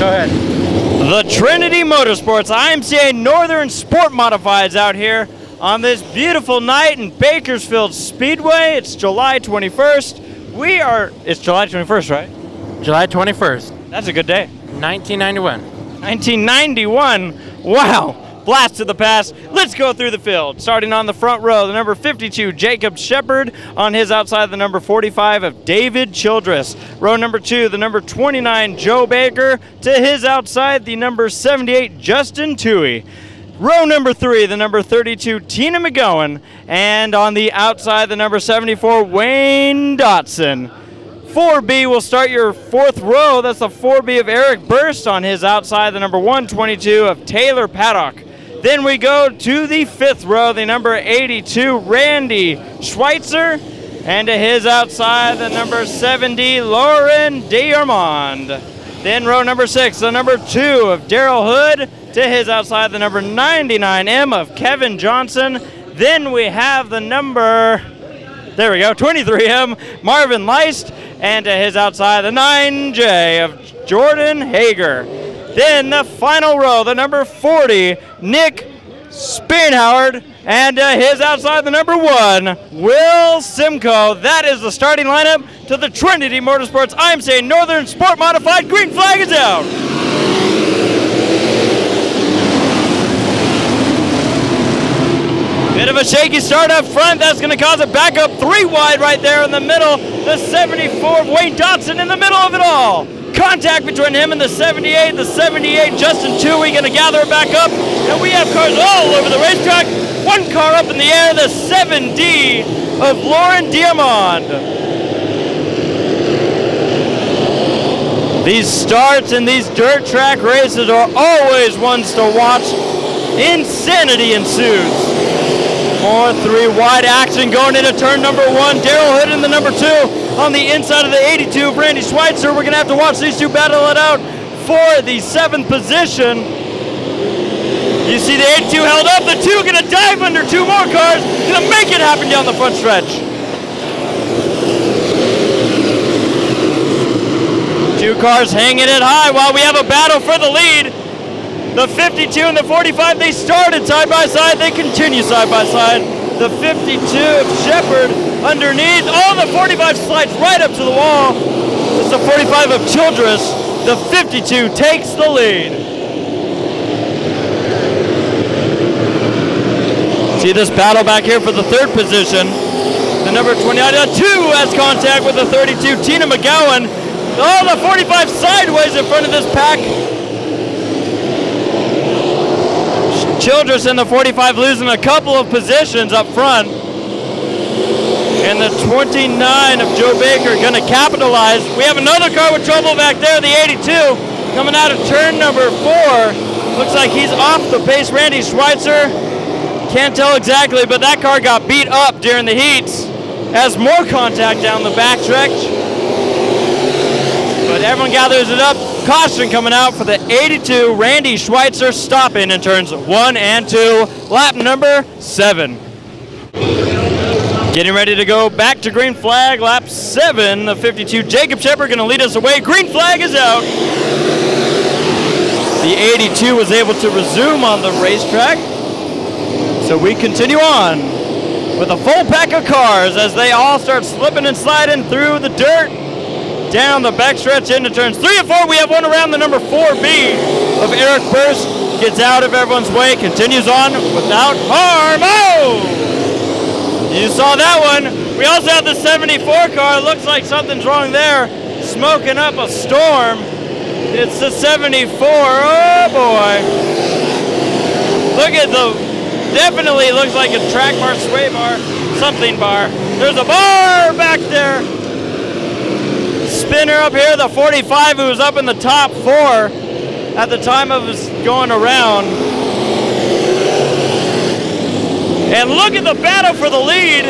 Go ahead. The Trinity Motorsports IMCA Northern Sport Modifieds out here on this beautiful night in Bakersfield Speedway. It's July 21st. It's July 21st, right? July 21st. That's a good day. 1991. 1991. Wow. Blast to the past. Let's go through the field. Starting on the front row, the number 52, Jacob Shepard. On his outside, the number 45 of David Childress. Row number 2, the number 29, Joe Baker. To his outside, the number 78, Justin Toohey. Row number 3, the number 32, Tina McGowan. And on the outside, the number 74, Wayne Dotson. 4B will start your fourth row. That's the 4B of Eric Burst. On his outside, the number 122 of Taylor Paddock. Then we go to the fifth row, the number 82, Randy Schweitzer. And to his outside, the number 70, Lauren DeArmond. Then row number 6, the number 2 of Daryl Hood. To his outside, the number 99M of Kevin Johnson. Then we have the number, 23M, Marvin Leist. And to his outside, the 9J of Jordan Hager. Then the final row, the number 40, Nick Speinhoward. And to his outside, the number 1, Will Simcoe. That is the starting lineup to the Trinity Motorsports IMCA Northern Sport Modified. Green flag is out. Bit of a shaky start up front. That's going to cause a backup 3 wide right there in the middle. The 74 of Wayne Dotson in the middle of it all. Contact between him and the 78. The 78, Justin Toohey, going to gather it back up. And we have cars all over the racetrack. One car up in the air, the 7D of Lauren DeArmond. These starts and these dirt track races are always ones to watch. Insanity ensues. More 3 wide action going into turn number 1. Daryl Hood in the number 2 on the inside of the 82 of Randy Schweitzer. We're going to have to watch these two battle it out for the 7th position. You see the 82 held up. The 2 going to dive under 2 more cars. Going to make it happen down the front stretch. 2 cars hanging it high while we have a battle for the lead. The 52 and the 45, they started side by side. They continue side by side. The 52 of Shepard underneath. Oh, the 45 slides right up to the wall. It's the 45 of Childress. The 52 takes the lead. See this battle back here for the 3rd position. The number 29, 2 has contact with the 32, Tina McGowan. Oh, the 45 sideways in front of this pack. Childress in the 45 losing a couple of positions up front. And the 29 of Joe Baker going to capitalize. We have another car with trouble back there, the 82, coming out of turn number 4. Looks like he's off the pace. Randy Schweitzer, can't tell exactly, but that car got beat up during the heats. Has more contact down the backstretch. But everyone gathers it up. Caution coming out for the 82, Randy Schweitzer, stopping in turns 1 and 2, lap number 7. Getting ready to go back to green flag, lap 7, the 52, Jacob Shepard going to lead us away. Green flag is out. The 82 was able to resume on the racetrack. So we continue on with a full pack of cars as they all start slipping and sliding through the dirt. Down the backstretch into turns 3 and 4. We have one around the number 4B of Eric Burst. Gets out of everyone's way, continues on without harm. Oh! You saw that one. We also have the 74 car. Looks like something's wrong there. Smoking up a storm. It's the 74. Oh boy. Look at definitely looks like a track bar, sway bar, something bar. There's a bar back there. Spinner up here, the 45 who was up in the top 4 at the time of us going around. And look at the battle for the lead.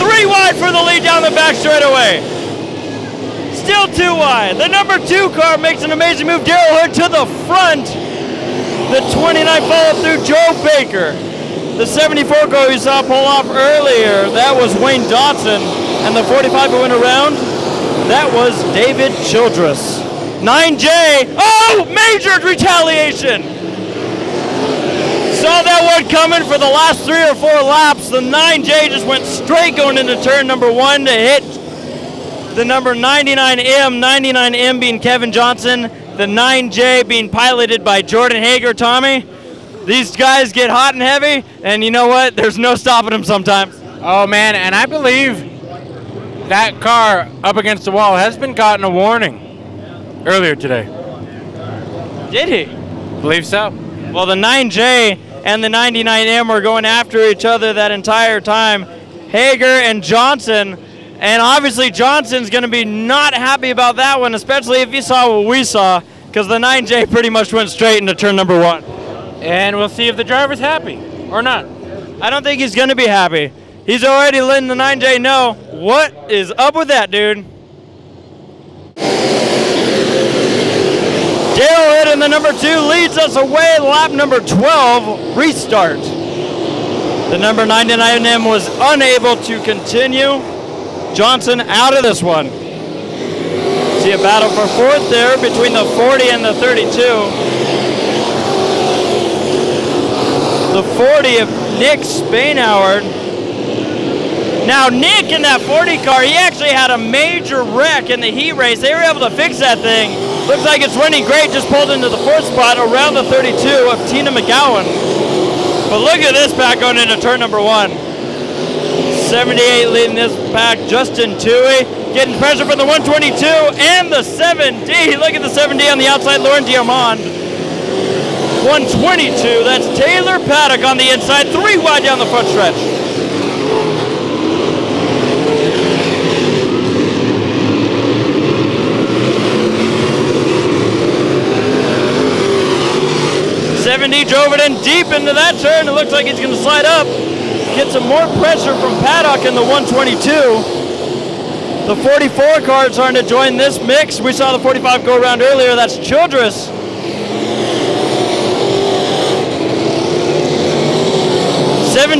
3 wide for the lead down the back straightaway. Still 2 wide. The number 2 car makes an amazing move. Daryl Hood to the front. The 29 follow through, Joe Baker. The 74 car we saw pull off earlier, that was Wayne Dotson. And the 45 who went around, That was David Childress. 9J, oh, major retaliation. Saw that one coming for the last 3 or 4 laps. The 9J just went straight going into turn number 1 to hit the number 99M, 99M being Kevin Johnson, the 9J being piloted by Jordan Hager. Tommy, these guys get hot and heavy, and you know what? There's no stopping them sometimes. Oh, man, and I believe that car up against the wall has been gotten a warning earlier today. Did he? Believe so. Well, the 9J and the 99M were going after each other that entire time. Hager and Johnson, and obviously Johnson's going to be not happy about that one, especially if he saw what we saw, because the 9J pretty much went straight into turn number 1. And we'll see if the driver's happy or not. I don't think he's going to be happy. He's already letting the 9J know what is up with that, dude. Dale Hood in the number 2 leads us away, lap number 12, restart. The number 99M was unable to continue. Johnson out of this one. See a battle for 4th there between the 40 and the 32. The 40 of Nick Spainhoward. Now Nick in that 40 car, he actually had a major wreck in the heat race. They were able to fix that thing. Looks like it's running great, just pulled into the 4th spot around the 32 of Tina McGowan. But look at this pack going into turn number 1. 78 leading this pack, Justin Toohey. Getting pressure from the 122 and the 7D. Look at the 7D on the outside, Lauren Diamond. 122, that's Taylor Paddock on the inside, 3 wide down the front stretch. He drove it in deep into that turn. It looks like he's going to slide up. Get some more pressure from Paddock in the 122. The 44 car is starting to join this mix. We saw the 45 go around earlier. That's Childress.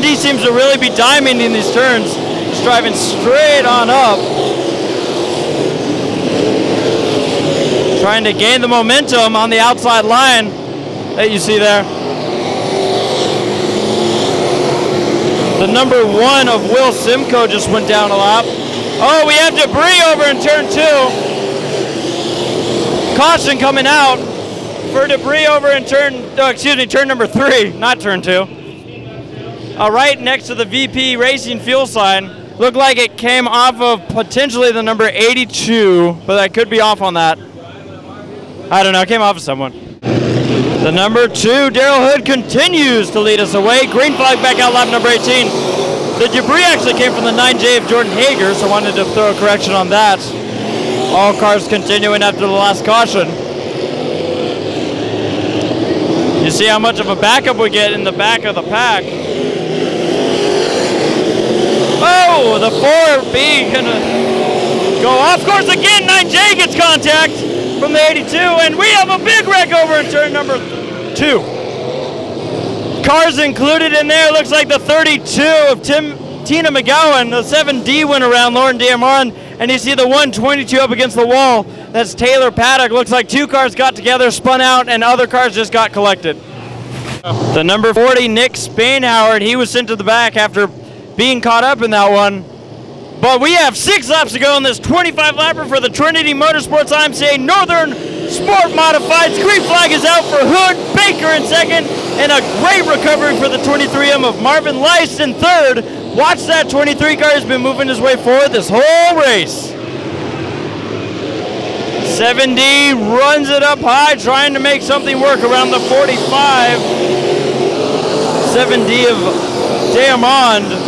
D seems to really be diamonding these turns. He's driving straight on up. Trying to gain the momentum on the outside line that you see there. The number 1 of Will Simcoe just went down a lap. Oh, we have debris over in turn 2. Caution coming out for debris over in turn number 3, not turn 2. Right next to the VP Racing fuel sign. Looked like it came off of potentially the number 82, but I could be off on that. I don't know, it came off of someone. The number 2, Daryl Hood, continues to lead us away. Green flag back out, lap number 18. The debris actually came from the 9J of Jordan Hager, so I wanted to throw a correction on that. All cars continuing after the last caution. You see how much of a backup we get in the back of the pack. Oh, the 4B gonna go off course again. 9J gets contact from the 82, and we have a big wreck over in turn number 2. Cars included in there. Looks like the 32 of Tina McGowan. The 7D went around Lauren Diamond, and you see the 122 up against the wall. That's Taylor Paddock. Looks like 2 cars got together, spun out, and other cars just got collected. The number 40, Nick Spainhoward, he was sent to the back after being caught up in that one. But we have 6 laps to go in this 25-lapper for the Trinity Motorsports IMCA Northern Sport Modifieds. Green flag is out for Hood, Baker in second, and a great recovery for the 23M of Marvin Leist in third. Watch that 23 car has been moving his way forward this whole race. 7D runs it up high, trying to make something work around the 45. 7D of Diamond.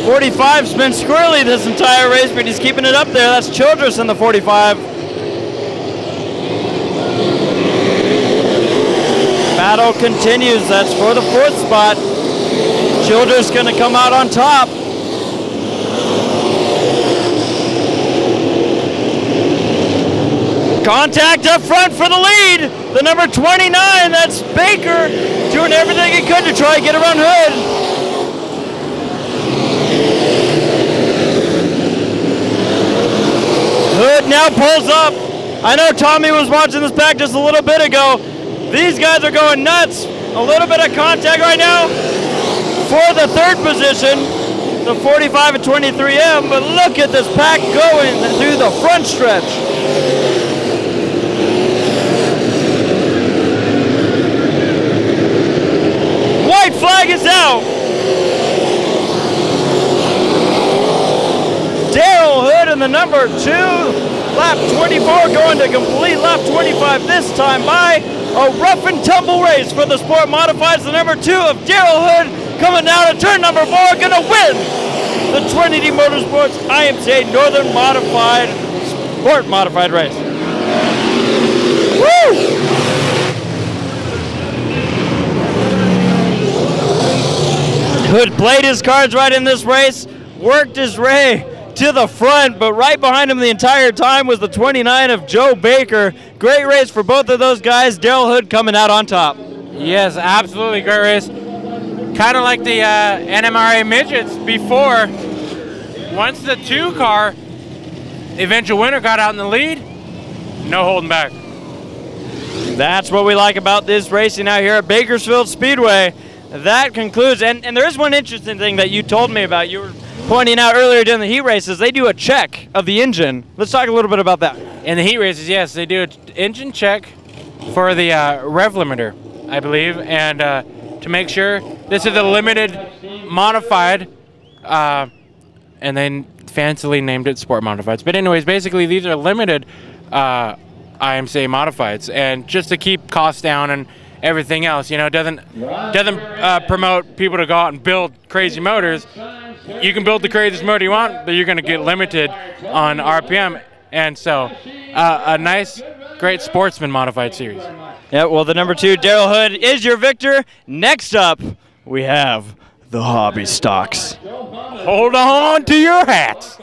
45's been squirrely this entire race, but he's keeping it up there. That's Childress in the 45. Battle continues. That's for the 4th spot. Childress going to come out on top. Contact up front for the lead. The number 29, that's Baker, doing everything he could to try to get around Hood. Hood now pulls up. I know Tommy was watching this back just a little bit ago. These guys are going nuts. A little bit of contact right now for the third position, the 45 and 23M, but look at this pack going through the front stretch. White flag is out. Daryl Hood in the number 2, lap 24, going to complete lap 25 this time by a rough and tumble race for the Sport Modifieds. The number 2 of Daryl Hood coming down to turn number 4, gonna win the Trinity Motorsports IMCA Northern Modified Sport Modified race. Woo! Hood played his cards right in this race, worked his way to the front, but right behind him the entire time was the 29 of Joe Baker. Great race for both of those guys. Daryl Hood coming out on top. Yes, absolutely great race. Kind of like the NMRA midgets before. Once the 2 car, eventual winner, got out in the lead, no holding back. That's what we like about this racing out here at Bakersfield Speedway. That concludes, and there is one interesting thing that you told me about. You were pointing out earlier during the heat races, they do a check of the engine. Let's talk a little bit about that. In the heat races, yes, they do an engine check for the rev limiter, I believe, and to make sure this is a limited modified, and then fancily named it Sport Modifieds. But anyways, basically these are limited IMCA modifieds, and just to keep costs down and everything else, you know, doesn't promote people to go out and build crazy motors. You can build the craziest motor you want, but you're going to get limited on RPM, and so a nice, great sportsman modified series. Yeah, well, the number 2, Daryl Hood, is your victor. Next up, we have the hobby stocks. Hold on to your hats.